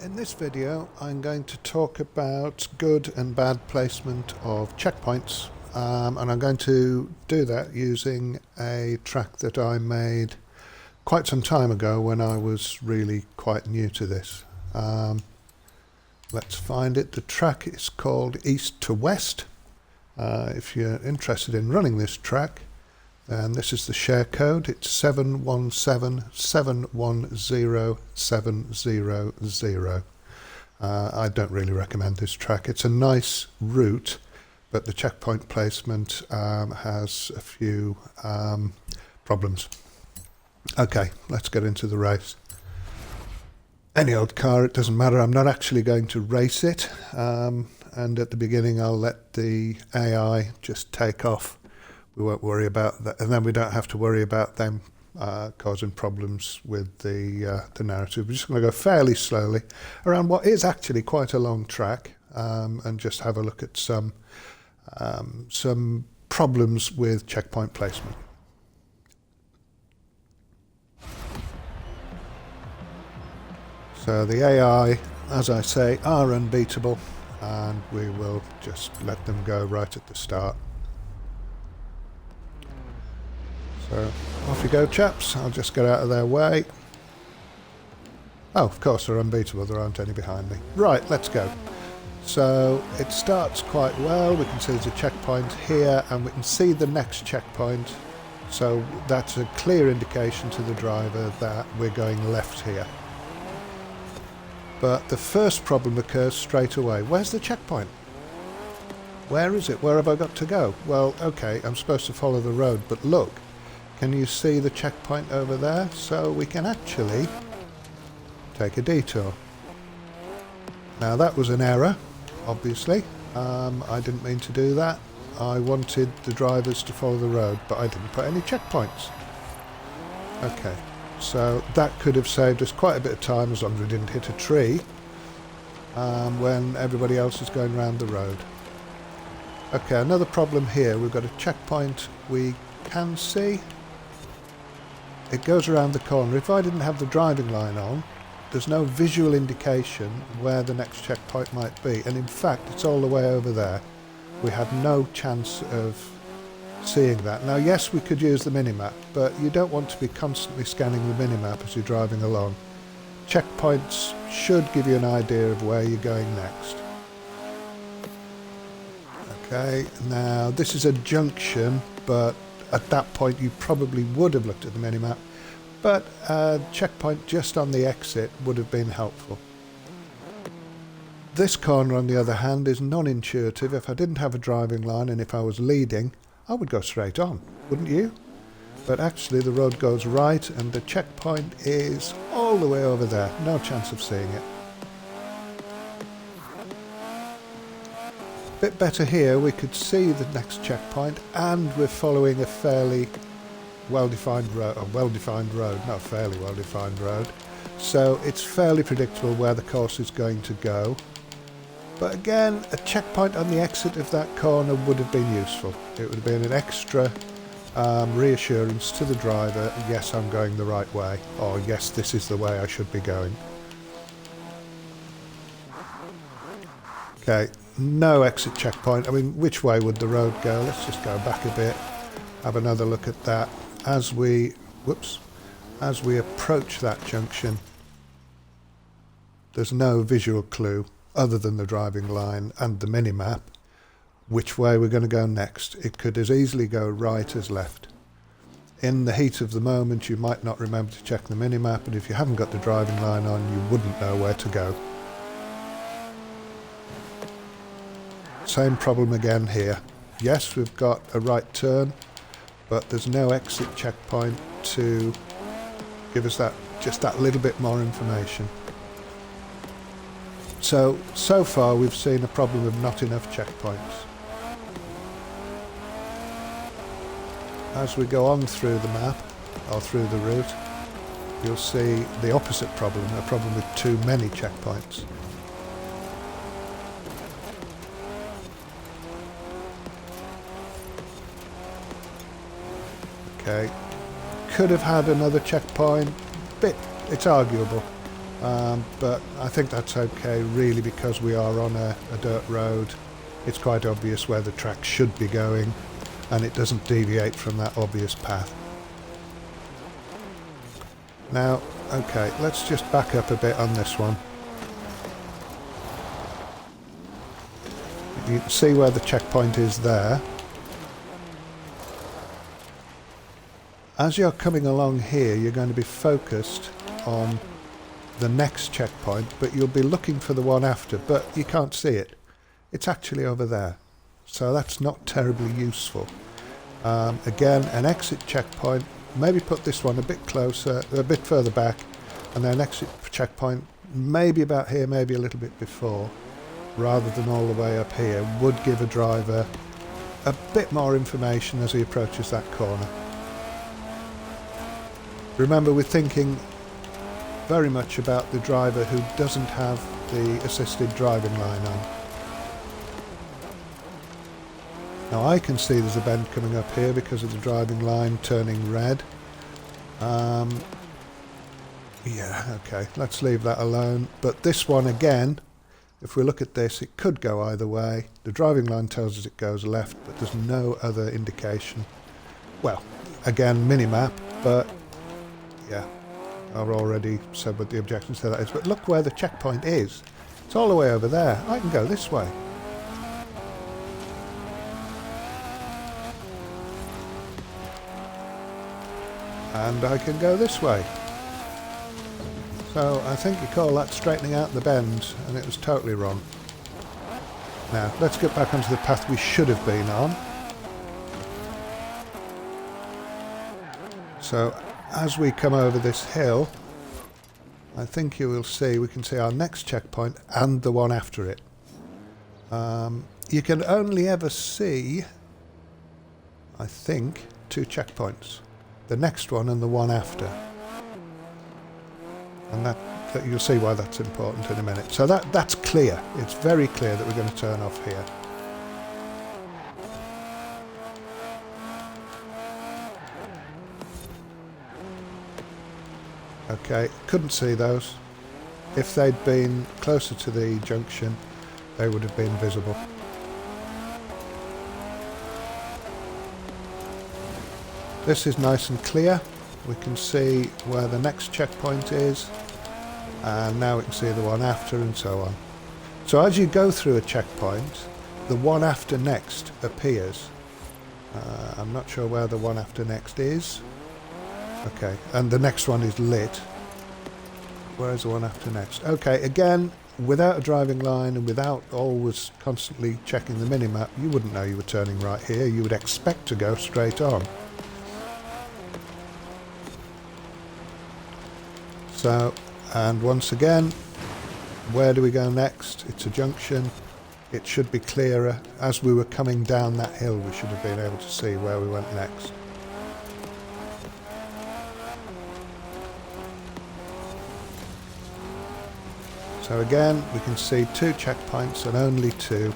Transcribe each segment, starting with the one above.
In this video I'm going to talk about good and bad placement of checkpoints, and I'm going to do that using a track that I made quite some time ago when I was really quite new to this. Let's find it. The track is called East to West. If you're interested in running this track, then this is the share code. It's 717710700. I don't really recommend this track. It's a nice route, but the checkpoint placement has a few problems. Okay, let's get into the race. Any old car, it doesn't matter. I'm not actually going to race it, and at the beginning I'll let the AI just take off. We won't worry about that, and then we don't have to worry about them causing problems with the narrative. We're just going to go fairly slowly around what is actually quite a long track, and just have a look at some problems with checkpoint placement. So the AI, as I say, are unbeatable, and we will just let them go right at the start. So off you go, chaps. I'll just get out of their way. Oh, of course they're unbeatable. There aren't any behind me. Right, let's go. So it starts quite well. We can see there's a checkpoint here, and we can see the next checkpoint. So that's a clear indication to the driver that we're going left here. But the first problem occurs straight away. Where's the checkpoint? Where is it? Where have I got to go? Well, okay, I'm supposed to follow the road, but look. Can you see the checkpoint over there? So we can actually take a detour. Now that was an error, obviously. I didn't mean to do that. I wanted the drivers to follow the road, but I didn't put any checkpoints. Okay, so that could have saved us quite a bit of time as long as we didn't hit a tree when everybody else is going around the road. Okay, another problem here. We've got a checkpoint we can see. It goes around the corner. If I didn't have the driving line on, there's no visual indication where the next checkpoint might be, and in fact it's all the way over there. We had no chance of seeing that. Now yes, we could use the minimap, but you don't want to be constantly scanning the minimap as you're driving along. Checkpoints should give you an idea of where you're going next. Okay, now this is a junction, but at that point you probably would have looked at the minimap, but a checkpoint just on the exit would have been helpful. This corner, on the other hand, is non-intuitive. If I didn't have a driving line and if I was leading, I would go straight on, wouldn't you? But actually the road goes right and the checkpoint is all the way over there. No chance of seeing it. Bit better here, we could see the next checkpoint, and we're following a fairly well-defined road, not fairly well-defined road, so it's fairly predictable where the course is going to go. But again, a checkpoint on the exit of that corner would have been useful. It would have been an extra reassurance to the driver, yes, I'm going the right way, or yes, this is the way I should be going. Okay. No exit checkpoint. I mean, which way would the road go? Let's just go back a bit, have another look at that. As we approach that junction, there's no visual clue other than the driving line and the minimap which way we're going to go next. It could as easily go right as left. In the heat of the moment, you might not remember to check the minimap, and if you haven't got the driving line on, you wouldn't know where to go. Same problem again here. Yes, we've got a right turn, but there's no exit checkpoint to give us just that little bit more information. So far we've seen a problem of not enough checkpoints. As we go on through the map, or through the route, you'll see the opposite problem, a problem with too many checkpoints. Okay, could have had another checkpoint, it's arguable. but I think that's okay really, because we are on a dirt road. It's quite obvious where the track should be going, and it doesn't deviate from that obvious path. Now, okay, let's just back up a bit on this one. You can see where the checkpoint is there. As you're coming along here, you're going to be focused on the next checkpoint, but you'll be looking for the one after, but you can't see it. It's actually over there, so that's not terribly useful. Again, an exit checkpoint, maybe put this one a bit closer, a bit further back, and then exit checkpoint maybe about here, maybe a little bit before, rather than all the way up here, would give a driver a bit more information as he approaches that corner. Remember, we're thinking very much about the driver who doesn't have the assisted driving line on. Now I can see there's a bend coming up here because of the driving line turning red. Yeah, okay, let's leave that alone. But this one again, if we look at this, it could go either way. The driving line tells us it goes left, but there's no other indication. Well, again, mini-map, but yeah, I've already said what the objections to that is. But look where the checkpoint is. It's all the way over there. I can go this way. And I can go this way. So I think you call that straightening out the bends, and it was totally wrong. Now, let's get back onto the path we should have been on. So, as we come over this hill, I think you will see, we can see our next checkpoint and the one after it. You can only ever see, I think, 2 checkpoints. The next one and the one after. And that you'll see why that's important in a minute. So that's clear. It's very clear that we're going to turn off here. Okay, couldn't see those. If they'd been closer to the junction, they would have been visible. This is nice and clear. We can see where the next checkpoint is, and now we can see the one after, and so on. So as you go through a checkpoint, the one after next appears. I'm not sure where the one after next is. Okay, and the next one is lit. Where is the one after next? Okay, again, without a driving line and without always constantly checking the minimap, you wouldn't know you were turning right here. You would expect to go straight on. So, and once again, where do we go next? It's a junction. It should be clearer. As we were coming down that hill, we should have been able to see where we went next. So again, we can see 2 checkpoints, and only 2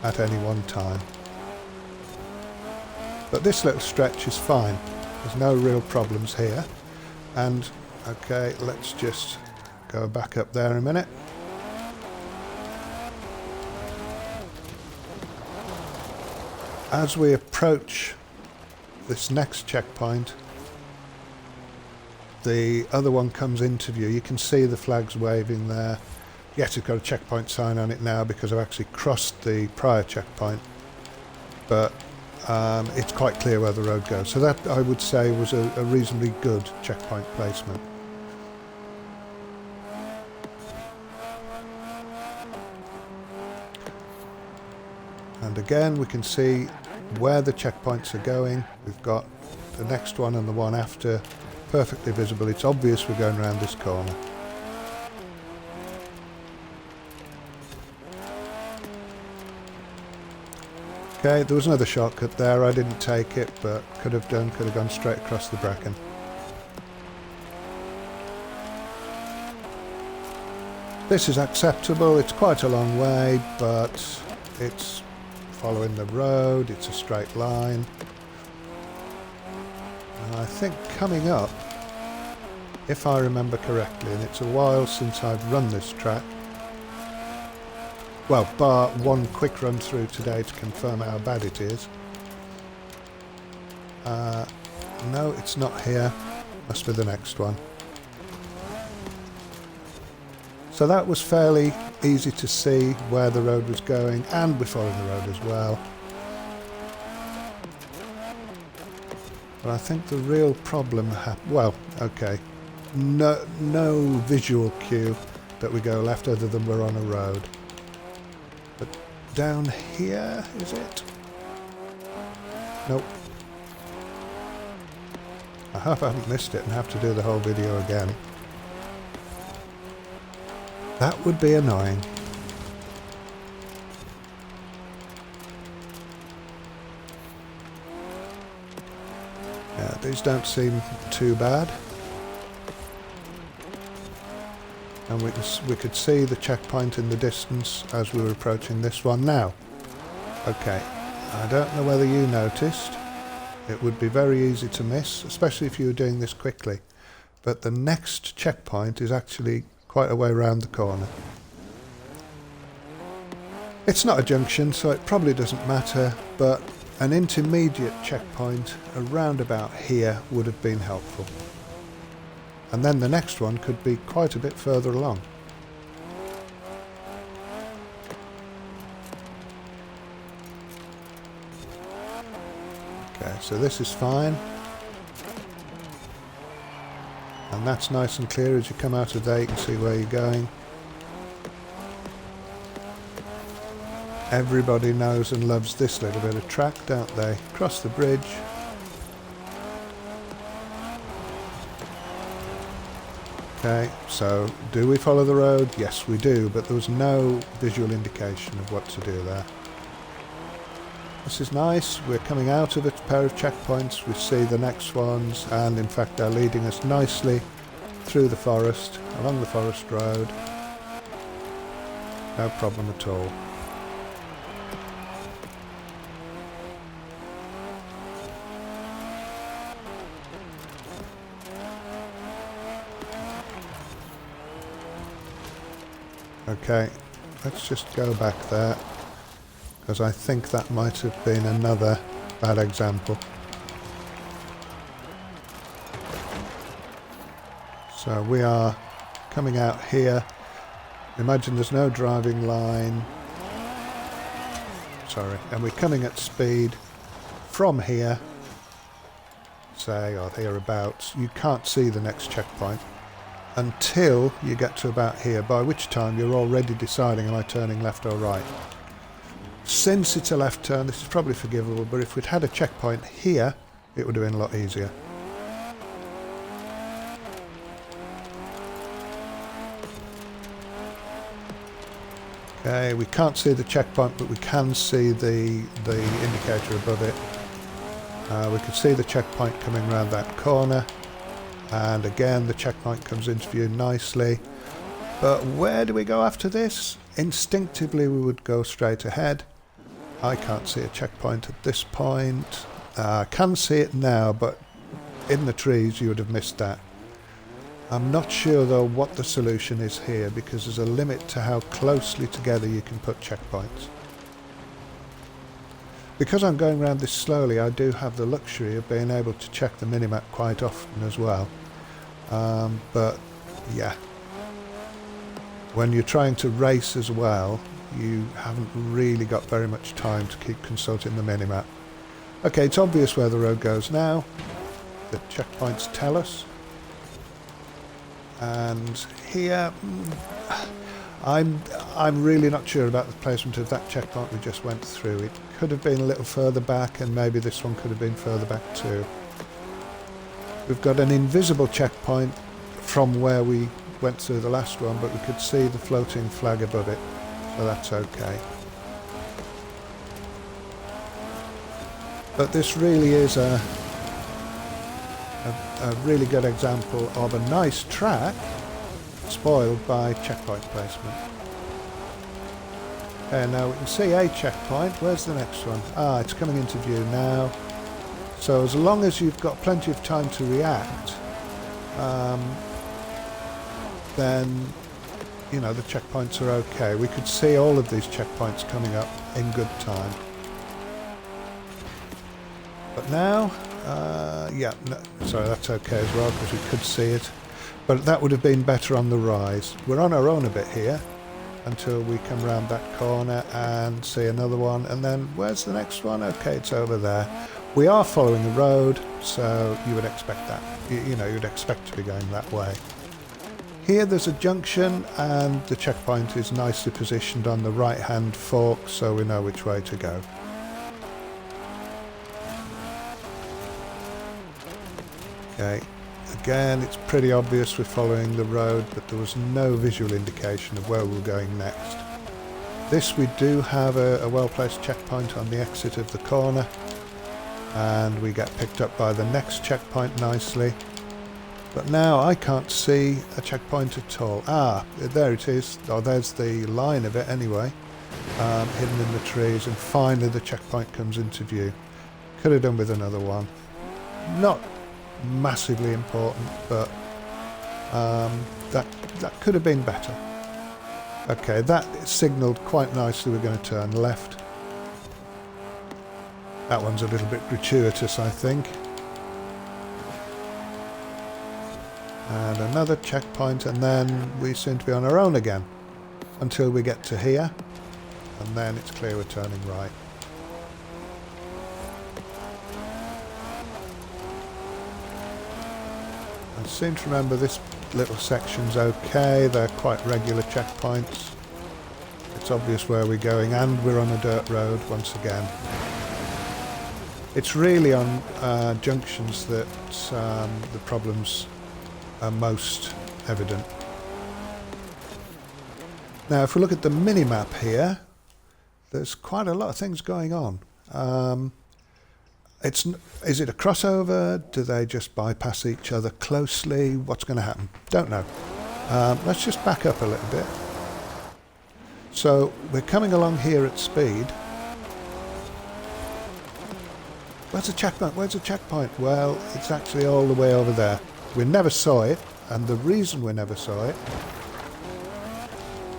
at any one time. But this little stretch is fine. There's no real problems here. And okay, let's just go back up there a minute. As we approach this next checkpoint, the other one comes into view. You can see the flags waving there. Yes, it's got a checkpoint sign on it now because I've actually crossed the prior checkpoint, but it's quite clear where the road goes. So that, I would say, was a reasonably good checkpoint placement. And again, we can see where the checkpoints are going. We've got the next one and the one after perfectly visible. It's obvious we're going around this corner. Okay, there was another shortcut there. I didn't take it, but could have gone straight across the bracken. This is acceptable. It's quite a long way, but it's following the road. It's a straight line. And I think coming up, if I remember correctly, and it's a while since I've run this track. Well, bar one quick run through today to confirm how bad it is. No, it's not here. Must be the next one. So that was fairly easy to see where the road was going, and we followed the road as well. But I think the real problem well, okay, no visual cue that we go left other than we're on a road. But down here, is it? Nope. I hope I haven't missed it and have to do the whole video again. That would be annoying. Yeah, these don't seem too bad. And we could see the checkpoint in the distance as we were approaching this one now. Okay, I don't know whether you noticed. It would be very easy to miss, especially if you were doing this quickly. But the next checkpoint is actually quite a way around the corner. It's not a junction, so it probably doesn't matter, but an intermediate checkpoint around about here would have been helpful. And then the next one could be quite a bit further along. Okay, so this is fine. And that's nice and clear. As you come out of there, you can see where you're going. Everybody knows and loves this little bit of track, don't they? Cross the bridge. Okay, so do we follow the road? Yes, we do, but there was no visual indication of what to do there. This is nice. We're coming out of a pair of checkpoints. We see the next ones, and in fact they're leading us nicely through the forest, along the forest road. No problem at all. Okay, let's just go back there, because I think that might have been another bad example. So we are coming out here. Imagine there's no driving line. Sorry, and we're coming at speed from here, say, or hereabouts. You can't see the next checkpoint until you get to about here, by which time you're already deciding, am I turning left or right? Since it's a left turn, this is probably forgivable, but if we'd had a checkpoint here, it would have been a lot easier. Okay, we can't see the checkpoint, but we can see the indicator above it. We could see the checkpoint coming around that corner. And again, the checkpoint comes into view nicely. But where do we go after this? Instinctively, we would go straight ahead. I can't see a checkpoint at this point. I can see it now, but in the trees, you would have missed that. I'm not sure, though, what the solution is here, because there's a limit to how closely together you can put checkpoints. Because I'm going around this slowly, I do have the luxury of being able to check the minimap quite often as well. But yeah, when you're trying to race as well, you haven't really got very much time to keep consulting the minimap. Okay, it's obvious where the road goes now. The checkpoints tell us. And here, I'm really not sure about the placement of that checkpoint we just went through. It could have been a little further back, and maybe this one could have been further back too. We've got an invisible checkpoint from where we went through the last one, but we could see the floating flag above it, so that's okay. But this really is a really good example of a nice track spoiled by checkpoint placement. And now we can see a checkpoint. Where's the next one? Ah, it's coming into view now. So as long as you've got plenty of time to react, then, you know, the checkpoints are okay. We could see all of these checkpoints coming up in good time. But now, yeah, no, sorry, that's okay as well because we could see it. But that would have been better on the rise. We're on our own a bit here until we come round that corner and see another one. And then where's the next one? Okay, it's over there. We are following the road, so you would expect that. You know, you'd expect to be going that way. Here there's a junction and the checkpoint is nicely positioned on the right hand fork, so we know which way to go. Okay, again it's pretty obvious we're following the road, but there was no visual indication of where we were going next. This we do have a well-placed checkpoint on the exit of the corner, and we get picked up by the next checkpoint nicely. But now I can't see a checkpoint at all. Ah, there it is. Oh, there's the line of it anyway, hidden in the trees, and finally the checkpoint comes into view. Could have done with another one. Not massively important, but that could have been better. Okay, that signalled quite nicely we're going to turn left. That one's a little bit gratuitous, I think. And another checkpoint, and then we seem to be on our own again until we get to here, and then it's clear we're turning right. I seem to remember this little section's okay. They're quite regular checkpoints. It's obvious where we're going, and we're on a dirt road once again. It's really on junctions that the problems are most evident. Now if we look at the mini-map here, there's quite a lot of things going on. Is it a crossover? Do they just bypass each other closely? What's going to happen? Don't know. Let's just back up a little bit. So we're coming along here at speed. Where's the checkpoint? Where's the checkpoint? Well, it's actually all the way over there. We never saw it, and the reason we never saw it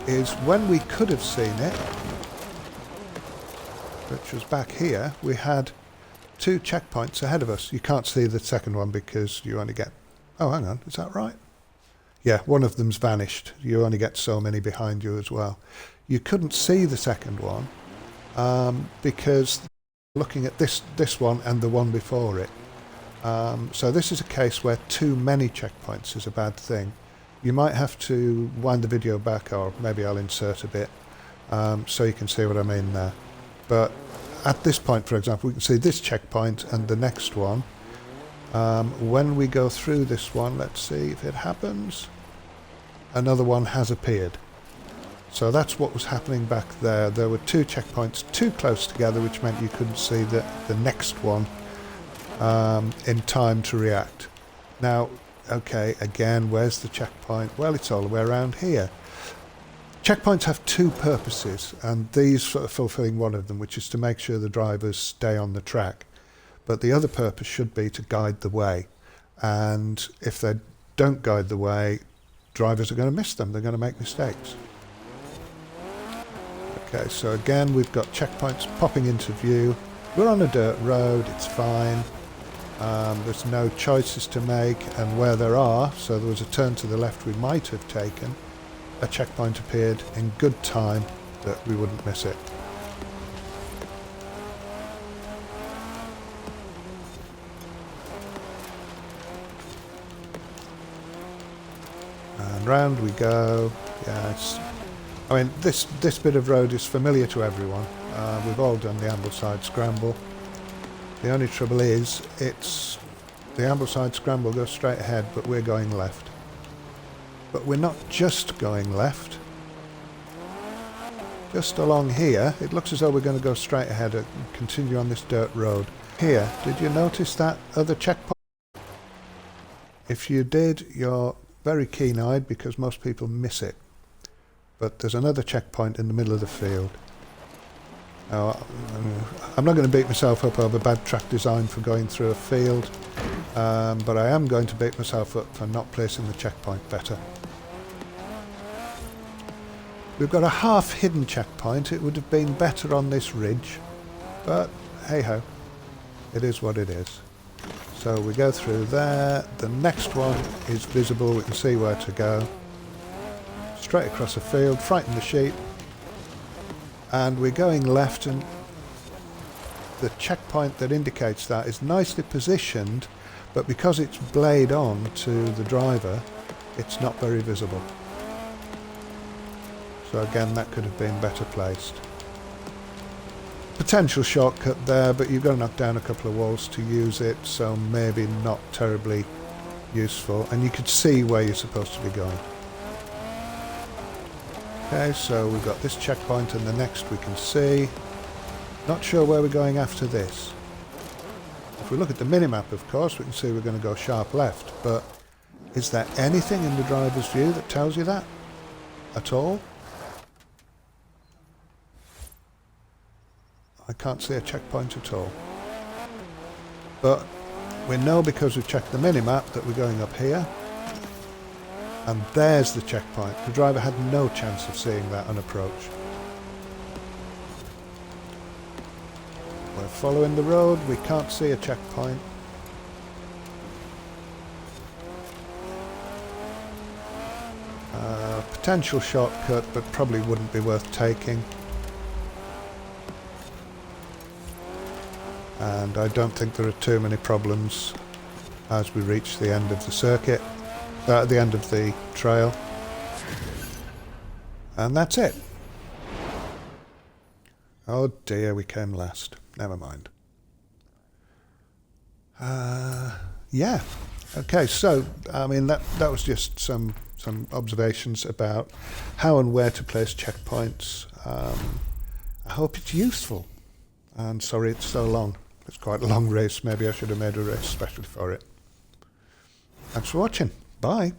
is when we could have seen it, which was back here, we had 2 checkpoints ahead of us. You can't see the second one because you only get... Oh, hang on, is that right? Yeah, one of them's vanished. You only get so many behind you as well. You couldn't see the second one because looking at this one and the one before it. So this is a case where too many checkpoints is a bad thing. You might have to wind the video back, or maybe I'll insert a bit so you can see what I mean there. But at this point, for example, we can see this checkpoint and the next one. When we go through this one, let's see if it happens. Another one has appeared. So that's what was happening back there. There were 2 checkpoints too close together, which meant you couldn't see the next one in time to react. Now, okay, again, where's the checkpoint? Well, it's all the way around here. Checkpoints have 2 purposes, and these are fulfilling one of them, which is to make sure the drivers stay on the track. But the other purpose should be to guide the way. And if they don't guide the way, drivers are going to miss them. They're going to make mistakes. Okay, so again, we've got checkpoints popping into view. We're on a dirt road, it's fine. There's no choices to make, and where there are, so there was a turn to the left we might have taken, a checkpoint appeared in good time that we wouldn't miss it. And round we go. Yeah, I mean, this bit of road is familiar to everyone. We've all done the Ambleside Scramble. The only trouble is, the Ambleside Scramble goes straight ahead, but we're going left. But we're not just going left. Just along here, it looks as though we're going to go straight ahead and continue on this dirt road. Here, did you notice that other checkpoint? If you did, you're very keen-eyed because most people miss it. But there's another checkpoint in the middle of the field. Now, I'm not going to beat myself up over bad track design for going through a field, but I am going to beat myself up for not placing the checkpoint better. We've got a half-hidden checkpoint. It would have been better on this ridge, but hey-ho, it is what it is. So we go through there. The next one is visible. We can see where to go. Straight across a field, frighten the sheep. And we're going left, and the checkpoint that indicates that is nicely positioned, but because it's blade on to the driver, it's not very visible. So again, that could have been better placed. Potential shortcut there, but you've got to knock down a couple of walls to use it, so maybe not terribly useful. And you could see where you're supposed to be going. Okay, so we've got this checkpoint, and the next we can see. Not sure where we're going after this. If we look at the minimap, of course, we can see we're going to go sharp left, but is there anything in the driver's view that tells you that at all? I can't see a checkpoint at all. But we know, because we've checked the minimap, that we're going up here. And there's the checkpoint. The driver had no chance of seeing that on approach. We're following the road. We can't see a checkpoint. Potential shortcut, but probably wouldn't be worth taking. And I don't think there are too many problems as we reach the end of the circuit, at the end of the trail. And that's it. Oh dear, we came last. Never mind. Yeah. Okay, so, I mean, that was just some observations about how and where to place checkpoints. I hope it's useful. And sorry it's so long. It's quite a long race. Maybe I should have made a race especially for it. Thanks for watching. Bye.